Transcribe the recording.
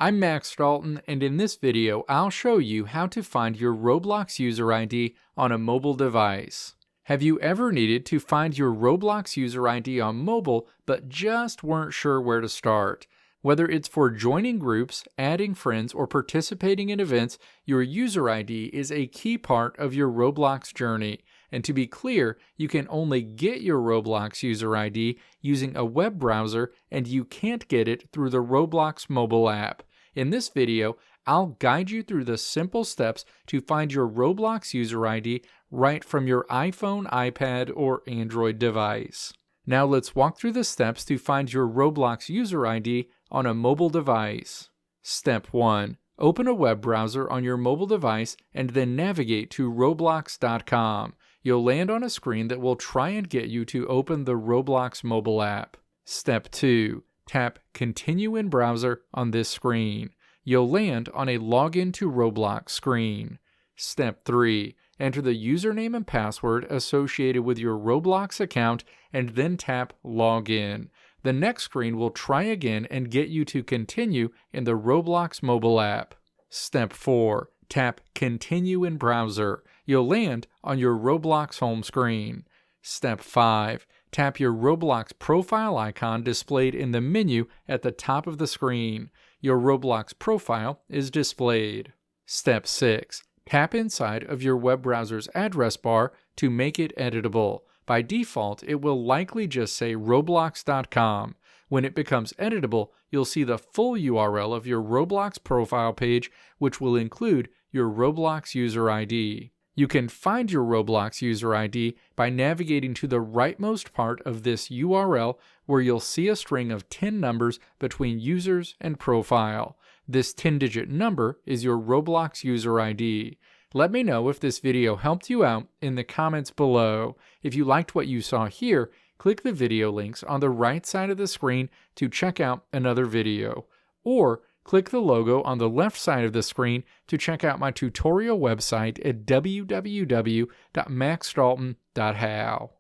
I'm Max Dalton, and in this video I'll show you how to find your Roblox user ID on a mobile device. Have you ever needed to find your Roblox user ID on mobile but just weren't sure where to start? Whether it's for joining groups, adding friends, or participating in events, your user ID is a key part of your Roblox journey. And to be clear, you can only get your Roblox user ID using a web browser, and you can't get it through the Roblox mobile app. In this video, I'll guide you through the simple steps to find your Roblox user ID right from your iPhone, iPad, or Android device. Now let's walk through the steps to find your Roblox user ID on a mobile device. Step 1. Open a web browser on your mobile device and then navigate to roblox.com. You'll land on a screen that will try and get you to open the Roblox mobile app. Step 2. Tap Continue in Browser on this screen. You'll land on a Login to Roblox screen. Step 3. Enter the username and password associated with your Roblox account and then tap Login. The next screen will try again and get you to continue in the Roblox mobile app. Step 4. Tap Continue in Browser. You'll land on your Roblox home screen. Step 5. Tap your Roblox profile icon displayed in the menu at the top of the screen. Your Roblox profile is displayed. Step 6. Tap inside of your web browser's address bar to make it editable. By default, it will likely just say roblox.com. When it becomes editable, you'll see the full URL of your Roblox profile page, which will include your Roblox user ID. You can find your Roblox user ID by navigating to the rightmost part of this URL, where you'll see a string of 10 numbers between users and profile. This 10-digit number is your Roblox user ID. Let me know if this video helped you out in the comments below. If you liked what you saw here, click the video links on the right side of the screen to check out another video. Or click the logo on the left side of the screen to check out my tutorial website at www.maxdalton.how.